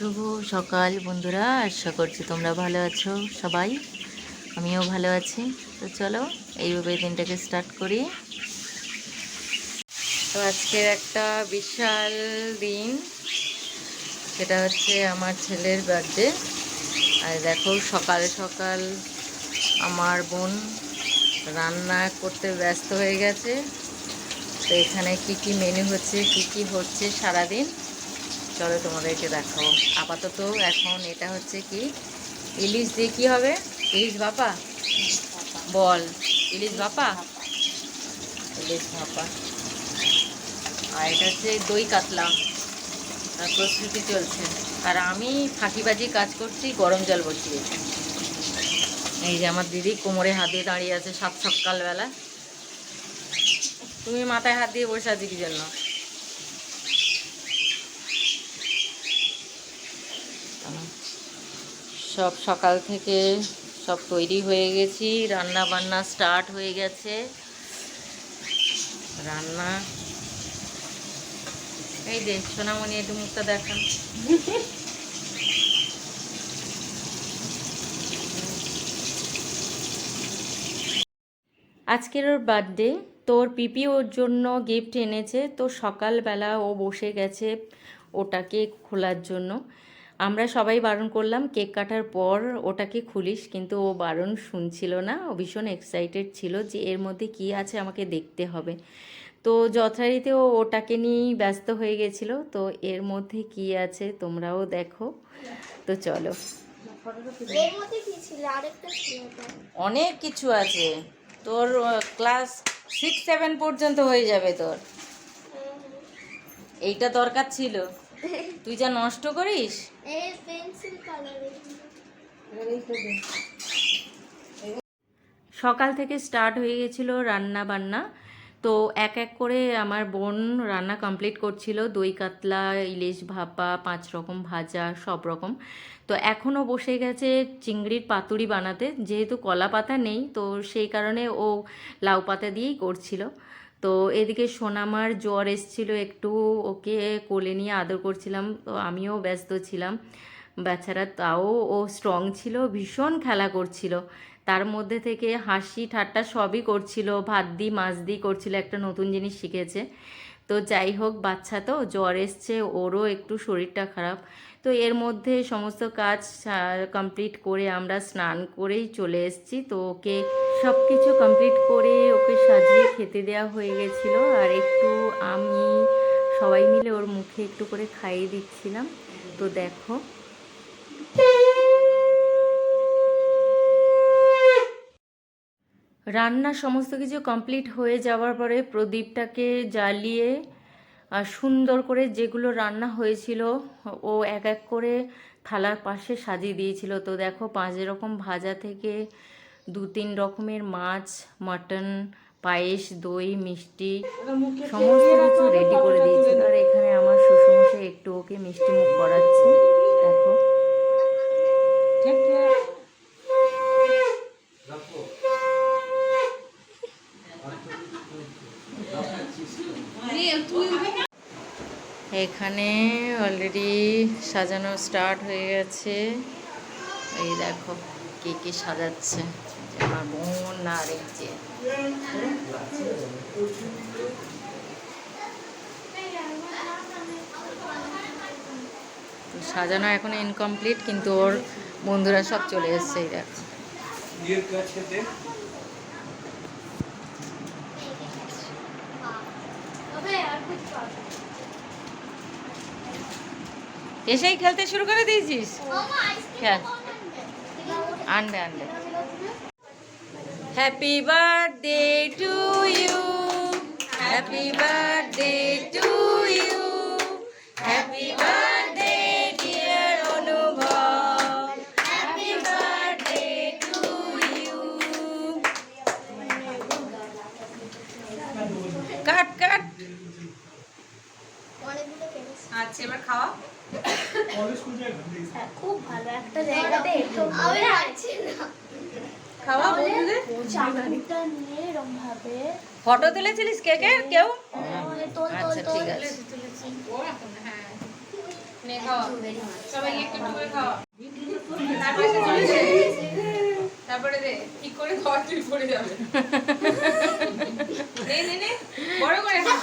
শুভ সকাল বন্ধুরা, আশা করছি তোমরা ভালো আছো সবাই। আমিও ভালো আছি। তো চলো এইভাবে দিনটাকে স্টার্ট করি। তো আজকের একটা বিশাল দিন, সেটা হচ্ছে আমার ছেলের বার্থডে। আর দেখো সকাল সকাল আমার বোন রান্না করতে ব্যস্ত হয়ে গেছে। তো এখানে কি কি মেনু হচ্ছে, কি কি হচ্ছে সারাদিন, চলো তোমাদেরকে দেখাবো। আপাতত এখন এটা হচ্ছে কি, ইলিশ দিয়ে কি হবে, ইলিশ ভাপা বল, ইলিশ ভাপা, ইলিশ ভাপা। আর এটা হচ্ছে দই কাতলা, তার প্রস্তুতি চলছে। আর আমি ফাঁকিবাজি কাজ করছি, গরম জল বসিয়েছি। এই যে আমার দিদি কোমরে হাত দিয়ে দাঁড়িয়ে আছে সাত সকালবেলা। তুমি মাথায় হাত দিয়ে বসে আছি কি জন্য? সব সকাল থেকে সব তৈরি হয়ে গেছি, রান্না বান্না স্টার্ট হয়ে গেছে। রান্না এই যে সোনামণি একটু মুখটা দেখান। আজকের ওর বার্থডে, তোর পিপি ওর জন্য গিফট এনেছে। তো সকালবেলা ও বসে গেছে ওটাকে খোলার জন্য। আমরা সবাই বারণ করলাম কেক কাটার পর ওটাকে খুলিস, কিন্তু ও বারণ শুনছিল না। ও ভীষণ এক্সাইটেড ছিল যে এর মধ্যে কি আছে আমাকে দেখতে হবে। তো যথারীতি ও ওটাকে নিয়েই ব্যস্ত হয়ে গেছিলো। তো এর মধ্যে কি আছে তোমরাও দেখো। তো চলো, অনেক কিছু আছে। তোর ক্লাস 6-7 পর্যন্ত হয়ে যাবে তোর। এইটা দরকার ছিল, তুই যা নষ্ট করিস। সকাল থেকে স্টার্ট হয়ে গেছিলো রান্না বান্না। তো এক এক করে আমার বোন রান্না কমপ্লিট করছিল, দই কাতলা, ইলিশ ভাপা, 5 রকম ভাজা, সব রকম। তো এখনও বসে গেছে চিংড়ির পাতুরি বানাতে। যেহেতু কলা পাতা নেই, তো সেই কারণে ও লাউ পাতা দিয়েই করছিল। তো এদিকে সোনামার জ্বর এসছিল একটু, ওকে কোলে নিয়ে আদর করছিলাম। তো আমিও ব্যস্ত ছিলাম। বেচারা তাও ও স্ট্রং ছিল, ভীষণ খেলা করছিল। তার মধ্যে থেকে হাসি ঠাট্টা সবই করছিল, ভাত দি মাছ দি করছিল, একটা নতুন জিনিস শিখেছে। তো যাই হোক, বাচ্চা তো জ্বর এসছে, ওরও একটু শরীরটা খারাপ। তো এর মধ্যে সমস্ত কাজ কমপ্লিট করে আমরা স্নান করেই চলে এসেছি। তো ওকে সব কিছু কমপ্লিট করে ওকে সাজিয়ে খেতে দেওয়া হয়ে গেছিলো। আর একটু আমি সবাই মিলে ওর মুখে একটু করে খাইয়ে দিচ্ছিলাম। তো দেখো, রান্না সমস্ত কিছু কমপ্লিট হয়ে যাওয়ার পরে প্রদীপটাকে জ্বালিয়ে আর সুন্দর করে যেগুলো রান্না হয়েছিল ও এক এক করে থালার পাশে সাজিয়ে দিয়েছিল। তো দেখো 5 রকম ভাজা থেকে 2-3 রকমের মাছ, মাটন, পায়েস, দই, মিষ্টি, সমস্ত কিছু রেডি করে দিয়েছিল। আর এখানে আমার শ্বশুরমশাই একটু ওকে মিষ্টি মুখ করাচ্ছে। দেখো, এখানে অলরেডি সাজানো স্টার্ট হয়ে গেছে। এই দেখো কে কে সাজাচ্ছে, আমার বোন আর এই যে সাজানো এখনো ইনকমপ্লিট, কিন্তু ওর বন্ধুরা সব চলে এসছে। এই দেখো, এসেই খেলতে শুরু করে দিয়েছিস। খেল, আনবে আনবে। Happy birthday to you, happy birthday to you, happy birthday dear Anubhav, happy birthday to you. Cut cut. আচ্ছা এবার খাওয়া। খুব ভালো একটা জায়গাতে খাওয়া বন্ধুদের। চাকুটা নিয়ে এরকম ভাবে ফটো তুলেছিলিস কেকের কেউ? আচ্ছা ঠিক আছে, নে খাওয়া সবাই একটু একটু করে খাওয়া তারপরে সে চলে যাবে। তারপরে দে ঠিক করে খাওয়া তুই পড়ে যাবে নে নে নে বড় করে খা।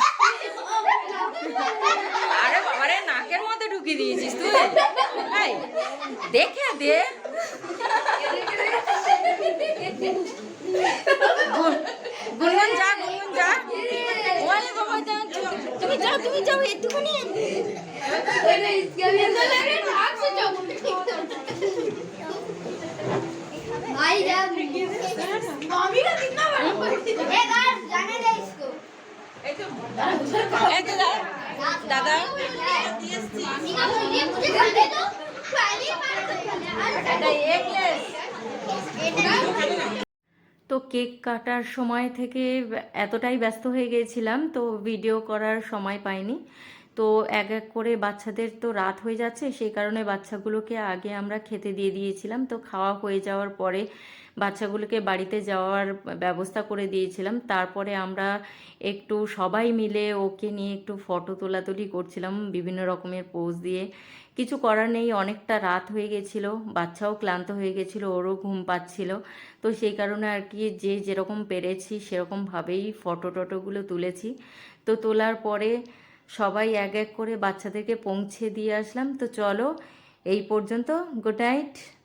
আরে বাবারে নাকের মধ্যে ঢুকিয়ে দিয়েছিস তুই এই দেখে দে গুনগুন যা ওরে বাবা যা তুমি যাও একটুখানি भाई मम्मी का कितना बड़ा एक बार जाने दे इसको এই তো এই তো দাদা मम्मी का बोलिए मुझे खाने दो पहली बार তো কেক কাটার সময় থেকে এতটাই ব্যস্ত হয়ে গিয়েছিলাম তো ভিডিও করার সময় পাইনি। তো এক এক করে বাচ্চাদের তো রাত হয়ে যাচ্ছে, সেই কারণে বাচ্চাগুলোকে আগে আমরা খেতে দিয়ে দিয়েছিলাম। তো খাওয়া হয়ে যাওয়ার পরে বাচ্চাগুলোকে বাড়িতে যাওয়ার ব্যবস্থা করে দিয়েছিলাম। তারপরে আমরা একটু সবাই মিলে ওকে নিয়ে একটু ফটো তোলাতুলি করছিলাম বিভিন্ন রকমের পোজ দিয়ে। কিছু করার নেই, অনেকটা রাত হয়ে গেছিল, বাচ্চাও ক্লান্ত হয়ে গেছিল, ওরও ঘুম পাচ্ছিল। তো সেই কারণে আর কি যে যেরকম পেরেছি সেরকমভাবেই ফটোগুলো তুলেছি। তো তোলার পরে সবাই এক এক করে বাচ্চাদেরকে পৌঁছে দিয়ে আসলাম। তো চলো এই পর্যন্ত, গুড নাইট।